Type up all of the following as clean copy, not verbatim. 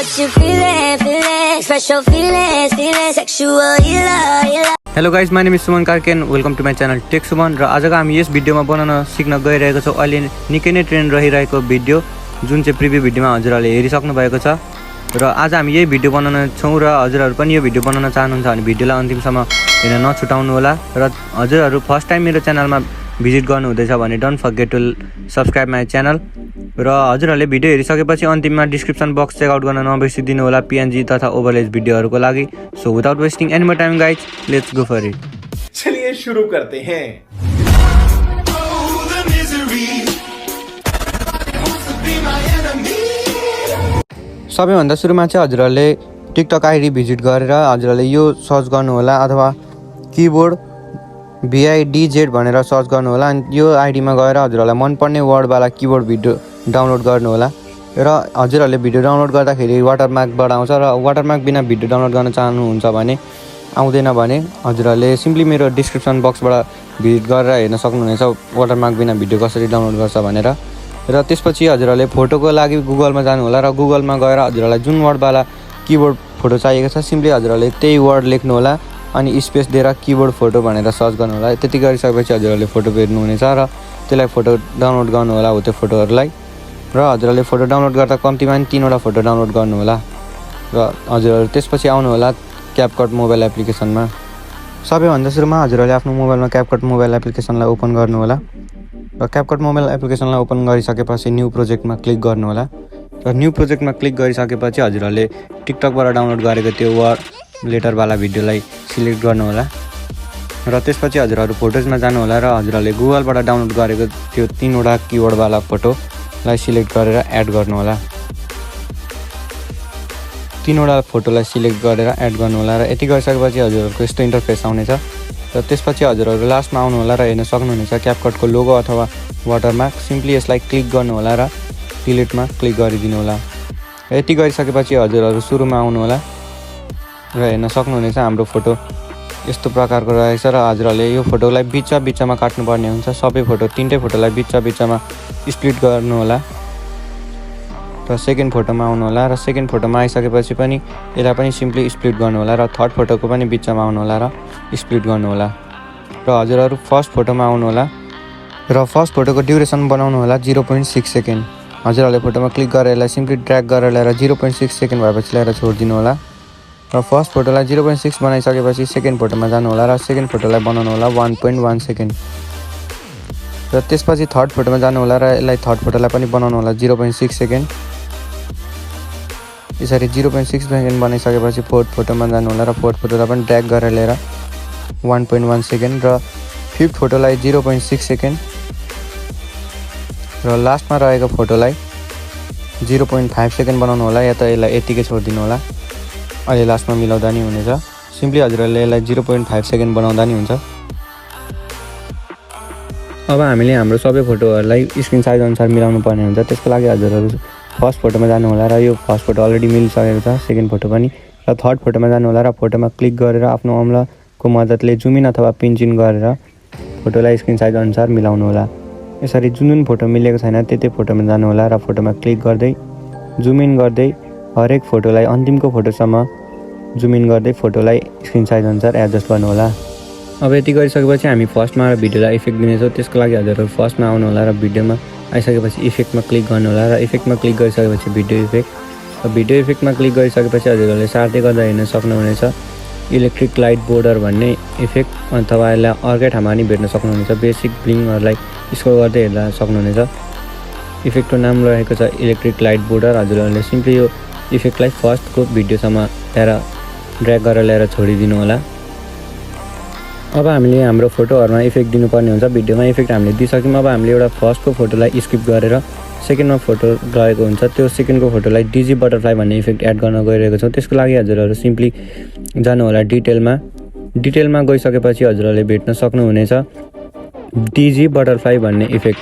What you feeling, special feeling, sexual healer. Hello guys, my name is Suman and welcome to my channel Tech Suman. र आजको हामी यस भिडियोमा बनाउन सिक्न गइरहेको छौं अहिले निकै नै ट्रेन्ड रहिरहेको भिडियो जुन चाहिँ प्रिभ्यू भिडियोमा हजुरहरूले हेरिसक्नु भएको छ र आज हामी यही भिडियो बनाउन छौं र हजुरहरू पनि यो भिडियो बनाउन चाहनुहुन्छ भने भिडियोलाई अन्तिमसम्म हेर्न नछुटाउनु होला र हजुरहरू फर्स्ट टाइम मेरो च्यानलमा भिजिट गर्नु हुँदैछ भने don't forget to subscribe my channel र हजुरहरूले भिडियो हेरिसकेपछि अन्तिममा डिस्क्रिप्सन बक्स चेक आउट गर्न नबिर्सिदिनु होला पीएनजी तथा ओभरलेज भिडियोहरुको लागि so without wasting any more time guys let's go for it चलिए शुरू करते हैं सबैभन्दा सुरुमा चाहिँ हजुरहरूले टिकटक आईडी भिजिट गरेर हजुरहरूले यो सर्च गर्नु होला अथवा किबोर्ड VIDZ भनेर सर्च गर्नु होला अनि यो आईडीमा गएर हजुरहरूलाई मनपर्ने वर्डवाला किबोर्ड भिडियो डाउनलोड गर्नु होला र हजुरहरूले भिडियो डाउनलोड गर्दाखेरि वाटरमार्कबाट आउँछ र वाटरमार्क बिना भिडियो डाउनलोड गर्न चाहनुहुन्छ भने आउँदैन भने हजुरहरूले सिम्पली मेरो डिस्क्रिप्सन बक्सबाट भिजिट गरेर हेर्न सक्नुहुनेछ वाटरमार्क बिना भिडियो कसरी डाउनलोड गर्छ भनेर र त्यसपछि हजुरहरूले फोटोको लागि गुगलमा जानु होला र गुगलमा गएर हजुरहरूलाई जुन वर्डवाला किबोर्ड फोटो चाहिएको छ सिम्पली हजुरहरूले त्यही वर्ड लेख्नु होला अनि स्पेस दिएर किबोर्ड फोटो भनेर सर्च गर्नु होला त्यति गरिसकेपछि हजुरहरूले फोटो भेट्नु हुनेछ र त्यसलाई फोटो डाउनलोड गर्नु होला हो त्यो फोटोहरुलाई र हजुरहरूले फोटो डाउनलोड गर्दा कम्तिमा पनि 3 वटा फोटो डाउनलोड गर्नु होला र हजुरहरू त्यसपछि आउनु होला क्यापकट मोबाइल एप्लिकेसनमा सबैभन्दा सुरुमा हजुरहरूले आफ्नो मोबाइलमा क्यापकट मोबाइल एप्लिकेसनलाई ओपन गर्नु होला र क्यापकट मोबाइल एप्लिकेसनलाई ओपन गरिसकेपछि न्यू प्रोजेक्टमा क्लिक गर्नु होला र न्यू प्रोजेक्टमा क्लिक गरिसकेपछि हजुरहरूले टिकटकबाट डाउनलोड गरेको त्यो वर्ड लेटरवाला भिडियोलाई सिलेक्ट गर्नु होला र त्यसपछि हजुरहरू फोटोजमा जानु होला र हजुरहरूले गुगलबाट डाउनलोड गरेको त्यो 3 वटा किबोर्डवाला फोटोलाई सिलेक्ट गरेर एड गर्नु होला 3 वटा फोटोलाई सिलेक्ट गरेर एड गर्नु होला र यति गरिसकेपछि हजुरहरूको यस्तो इन्टरफेस आउनेछ र त्यसपछि हजुरहरू लास्टमा आउनु होला र हेर्न सक्नुहुनेछ क्यापकटको लोगो अथवा वाटरमार्क सिम्पली यसलाई क्लिक गर्नु होला र डिलिटमा क्लिक गरिदिनु होला यति गरिसकेपछि हजुरहरू सुरुमा आउनु होला र हेर्न सक्नुहुनेछ हाम्रो फोटो यस्तो प्रकारको रहेछ र हजुरहरूले यो फोटोलाई बिचमा काट्नुपर्ने हुन्छ सबै फोटो 3टै फोटोलाई बिचमा स्प्लिट गर्नु होला र सेकेन्ड फोटोमा आउनु होला र सेकेन्ड फोटोमा आइसकेपछि पनि यसलाई पनि सिम्पली स्प्लिट गर्नु होला र थर्ड फोटोको पनि बिचमा आउनु होला र स्प्लिट गर्नु होला र हजुरहरू फर्स्ट फोटोमा आउनु होला र फर्स्ट फोटोको ड्युरेसन बनाउनु होला 0.6 सेकेन्ड हजुरहरूले फोटोमा क्लिक गरेर यसलाई सिम्पली ड्र्याग गरेर ल्याएर 0.6 सेकेन्ड भएपछि ल्याएर छोडिदिनु होला र फर्स्ट फोटोलाई 0.6 बनाइसकेपछि सेकेन्ड फोटोमा जानु होला र सेकेन्ड फोटोलाई बनाउनु होला 1.1 सेकेन्ड र त्यसपछि थर्ड फोटोमा जानु होला र यसलाई थर्ड फोटोलाई पनि बनाउनु होला 0.6 सेकेन्ड यसरी 0.6 सेकेन्ड बनाइसकेपछि फोर्थ फोटोमा जानु होला र फोर्थ फोटोलाई पनि ड्र्याग गरेर ल्याएर 1.1 सेकेन्ड र फिफ्थ फोटोलाई 0.6 सेकेन्ड र लास्टमा रहेको फोटोलाई 0.5 सेकेन्ड बनाउनु होला या त यसलाई यतिकै छोडिदिनु होला अहिले लास्टमा मिलाउँदा नि हुनेछ सिम्पली हजुरहरूले यसलाई 0.5 सेकेन्ड बनाउँदा नि हुन्छ अब हामीले हाम्रो सबै फोटोहरूलाई स्क्रिन साइज अनुसार मिलाउनु पर्ने हुन्छ त्यसको लागि हजुरहरू फर्स्ट फोटोमा जानु होला र यो फर्स्ट फोटो अलरेडी मिलिसकेको छ सेकेन्ड फोटो पनि र थर्ड फोटोमा जानु होला र फोटोमा क्लिक गरेर आफ्नो औँलाको मद्दतले जुम इन अथवा पिन्च इन गरेर फोटोलाई स्क्रिन साइज अनुसार मिलाउनु होला यसरी जुन फोटो मिलेको छैन त्यतै फोटोमा जानु होला र फोटोमा क्लिक गर्दै जुम इन गर्दै हरेक फोटोलाई अन्तिमको फोटोसम्म जुम इन गर्दै फोटोलाई स्क्रिन साइज अनुसार एडजस्ट गर्नु होला अब यति गरिसकेपछि हामी फर्स्टमा भिडियोलाई इफेक्ट दिनेछौँ त्यसको लागि हजुरहरू फर्स्टमा आउनु होला र भिडियोमा आइसकेपछि इफेक्टमा क्लिक गर्नु होला र इफेक्टमा क्लिक गरिसकेपछि भिडियो इफेक्ट र भिडियो इफेक्टमा क्लिक गरिसकेपछि हजुरहरूले सार्दै गर्दा हेर्न सक्नुहुनेछ इलेक्ट्रिक लाइट बोर्डर भन्ने इफेक्ट अथवा यसलाई अर्कै ठाउँमा पनि भेट्न सक्नुहुनेछ बेसिक ब्लिङहरूलाई स्क्रोल गर्दै हेर्दा सक्नुहुनेछ इफेक्टको नाम रहेको छ इलेक्ट्रिक लाइट बोर्डर हजुरहरूले सिम्पली यो इफेक्टलाई फर्स्टको भिडियोसम्म ल्याएर ड्र्याग गरेर ल्याएर छोडिदिनु होला अब हामीले हाम्रो फोटोहरुमा इफेक्ट दिनुपर्ने हुन्छ भिडियोमा इफेक्ट हामीले दिइसक्यौँ अब हामीले एउटा फर्स्टको फोटोलाई स्किप गरेर सेकेन्डमा फोटो गएको हुन्छ त्यो सेकेन्डको फोटोलाई डिजी बटरफ्लाई भन्ने इफेक्ट एड गर्न गइरहेको छौँ त्यसको लागि हजुरहरू सिम्पली जानु होला डिटेलमा गइसकेपछि हजुरहरूले भेट्न सक्नुहुनेछ डिजी बटरफ्लाई भन्ने इफेक्ट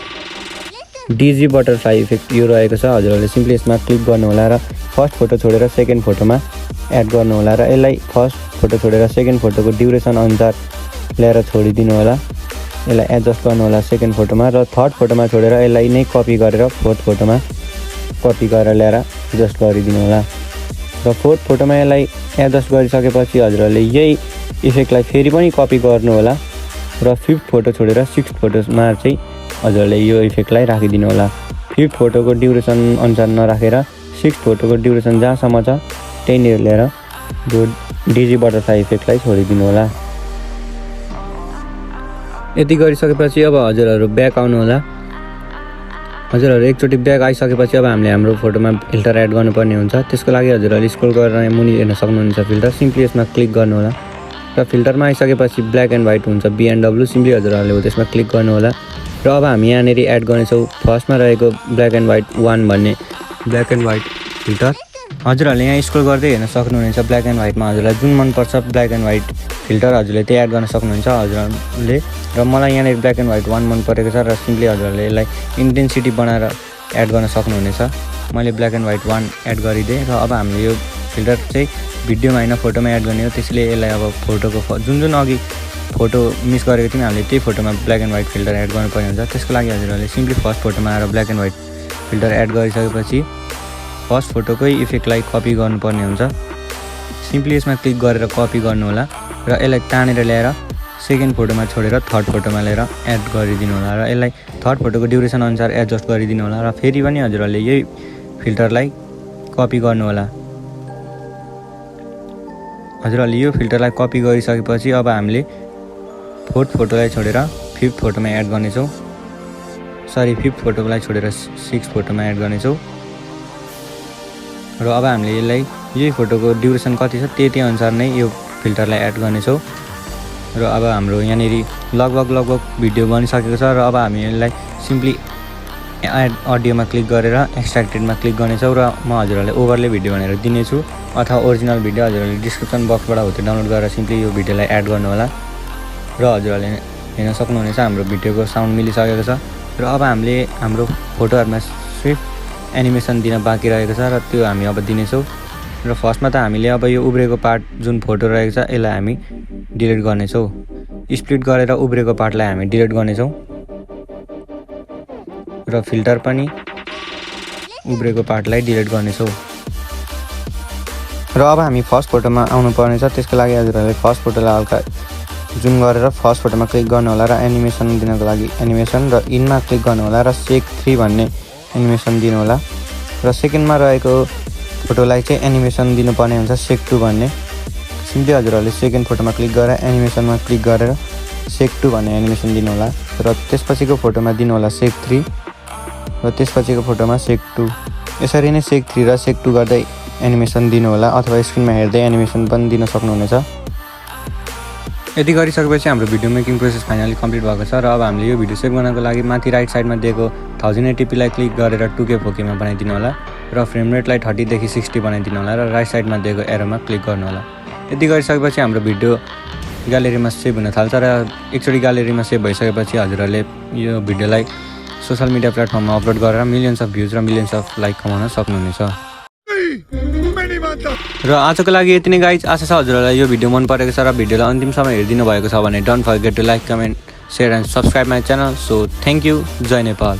डिजी बटरफ्लाई इफेक्ट यो रहेको छ हजुरहरूले सिम्पली यसमा क्लिक गर्नु होला र फर्स्ट फोटो छोडेर सेकेन्ड फोटोमा एड गर्नु होला र यसलाई फर्स्ट फोटो छोडेर सेकेन्ड फोटोको ड्युरेसन अनुसार ल्याएर छोडिदिनु होला यसलाई एडजस्ट गर्नु होला सेकेन्ड फोटोमा र थर्ड फोटोमा छोडेर यसलाई नै कपी गरेर फोर्थ फोटोमा कपी गरेर ल्याएर एडजस्ट गरिदिनु होला र फोर्थ फोटोमा यसलाई एडजस्ट गरिसकेपछि हजुरहरूले यही इफेक्टलाई फेरि पनि कपी गर्नु होला र फिफ्थ फोटो छोडेर सिक्स्थ फोटोमा चाहिँ हजुरहरूले यो इफेक्टलाई राखिदिनु होला। फिफ्थ फोटोको ड्युरेसन अनुसार नराखेर सिक्स्थ फोटोको ड्युरेसन जहाँसम्म छ त्यहीँनिर लिएर यो डिजी बटरफ्लाई इफेक्टलाई छोडिदिनु होला। यति गरिसकेपछि अब हजुरहरू ब्याक आउनु होला। हजुरहरू एकचोटि ब्याक आइसकेपछि अब हामीले हाम्रो फोटोमा फिल्टर एड गर्नुपर्ने हुन्छ। त्यसको लागि हजुरहरूले स्क्रोल गरेर मुनि हेर्न सक्नुहुन्छ फिल्टर, सिम्पली यसमा क्लिक गर्नु होला र फिल्टरमा आइसकेपछि ब्ल्याक एन्ड व्हाइट हुन्छ BNW, सिम्पली हजुरहरूले हो त्यसमा क्लिक गर्नु होला र अब हामी यहाँनिर एड गर्नेछौँ फर्स्टमा रहेको ब्ल्याक एन्ड व्हाइट 1 भन्ने ब्ल्याक एन्ड व्हाइट फिल्टर। हजुरहरूले यहाँ स्क्रोल गर्दै हेर्न सक्नुहुनेछ ब्ल्याक एन्ड व्हाइटमा हजुरलाई जुन मनपर्छ ब्ल्याक एन्ड व्हाइट फिल्टर हजुरले त्यही एड गर्न सक्नुहुन्छ हजुरहरूले। र मलाई यहाँनिर ब्ल्याक एन्ड व्हाइट 1 मन परेको छ र सिम्पली हजुरहरूले यसलाई इन्टेन्सिटी बनाएर एड गर्न सक्नुहुनेछ। मैले ब्ल्याक एन्ड व्हाइट 1 एड गरिदिएँ र अब हामीले यो फिल्टर चाहिँ भिडियोमा होइन फोटोमा एड गर्ने हो। त्यसैले यसलाई अब फोटोको जुन अघि फोटो मिस गरेको थियौँ हामीले त्यही फोटोमा black and white filter add गर्नुपर्ने हुन्छ। त्यसको लागि हजुरहरूले सिम्पली फर्स्ट फोटोमा आएर black and white filter add गरिसकेपछि फर्स्ट फोटोकै इफेक्टलाई कपी गर्नुपर्ने हुन्छ। सिम्पली यसमा क्लिक गरेर कपी गर्नु होला र यसलाई तानेर ल्याएर सेकेन्ड फोटोमा छोडेर थर्ड फोटोमा लिएर एड गरिदिनु होला र यसलाई थर्ड फोटोको ड्युरेसन अनुसार एडजस्ट गरिदिनु होला र फेरि पनि हजुरहरूले यही फिल्टरलाई कपी गर्नु होला। हजुरहरूले यो फिल्टरलाई कपी गरिसकेपछि अब हामीले फोर्थ फोटोलाई छोडेर फिफ्थ फोटोमा एड गर्नेछौँ। फिफ्थ फोटोलाई छोडेर सिक्स्थ फोटोमा एड गर्नेछौँ र अब हामीले यसलाई यही फोटोको ड्युरेसन कति छ त्यति अनुसार नै यो फिल्टरलाई एड गर्नेछौँ र अब हाम्रो यहाँनिर लगभग भिडियो बनिसकेको छ र अब हामी यसलाई सिम्पली एड अडियोमा क्लिक गरेर एक्सट्र्याक्टेडमा क्लिक गर्नेछौँ र म हजुरहरूलाई ओभरले भिडियो भनेर दिनेछु अथवा ओरिजिनल भिडियो हजुरहरूले डिस्क्रिप्सन बक्सबाट हो त्यो डाउनलोड गरेर सिम्पली यो भिडियोलाई एड गर्नु होला र हजुरहरूले हेर्न सक्नुहुनेछ हाम्रो भिडियोको साउन्ड मिलिसकेको छ र अब हामीले हाम्रो फोटोहरूमा सिर्फ एनिमेसन दिन बाँकी रहेको छ र त्यो हामी अब दिनेछौँ। र फर्स्टमा त हामीले अब यो उब्रेको पार्ट जुन फोटो रहेको छ यसलाई हामी डिलिट गर्नेछौँ। स्प्लिट गरेर उब्रेको पार्टलाई हामी डिलिट गर्नेछौँ र फिल्टर पनि उब्रेको पार्टलाई डिलिट गर्नेछौँ। र अब हामी फर्स्ट फोटोमा आउनुपर्ने छ। त्यसको लागि हजुरहरूले फर्स्ट फोटोलाई हल्का जुम गरेर फर्स्ट फोटोमा क्लिक गर्नु होला र एनिमेसन दिनको लागि एनिमेसन र इनमा क्लिक गर्नु होला र सेक 3 भन्ने एनिमेसन दिनु होला र सेकेन्डमा रहेको फोटोलाई चाहिँ एनिमेसन दिनुपर्ने हुन्छ सेक 2 भन्ने। सिम्पली हजुरहरूले सेकेन्ड फोटोमा क्लिक गरेर एनिमेसनमा क्लिक गरेर सेक 2 भन्ने एनिमेसन दिनु होला र त्यसपछिको फोटोमा दिनु होला सेक 3 र त्यसपछिको फोटोमा सेक 2। यसरी नै सेक 3 र सेक 2 गर्दै एनिमेसन दिनु होला अथवा स्क्रिनमा हेर्दै एनिमेसन पनि दिन सक्नुहुनेछ। यति गरिसकेपछि हाम्रो video making process finally complete भएको छ र अब हामीले यो भिडियो सेभ गर्नको लागि माथि राइट साइडमा दिएको 1080pलाई क्लिक गरेर 2K 4Kमा बनाइदिनु होला र फ्रेम रेटलाई 30 देखि 60 बनाइदिनु होला र राइट साइडमा दिएको एरोमा क्लिक गर्नु होला। यति गरिसकेपछि हाम्रो भिडियो ग्यालेरीमा सेभ हुन थाल्छ र एकचोटि ग्यालेरीमा सेभ भइसकेपछि हजुरहरूले यो भिडियोलाई सोसल मिडिया प्लेटफर्ममा अपलोड गरेर मिलियन्स अफ भ्युज र मिलियन्स अफ लाइक कमाउन सक्नुहुनेछ। र आजको लागि यति नै गाइज। आशा छ हजुरहरूलाई यो भिडियो मन परेको छ र भिडियोलाई अन्तिमसम्म हेरिदिनु भएको छ भने don't forget to like, comment, share and subscribe my channel. So thank you. जय नेपाल।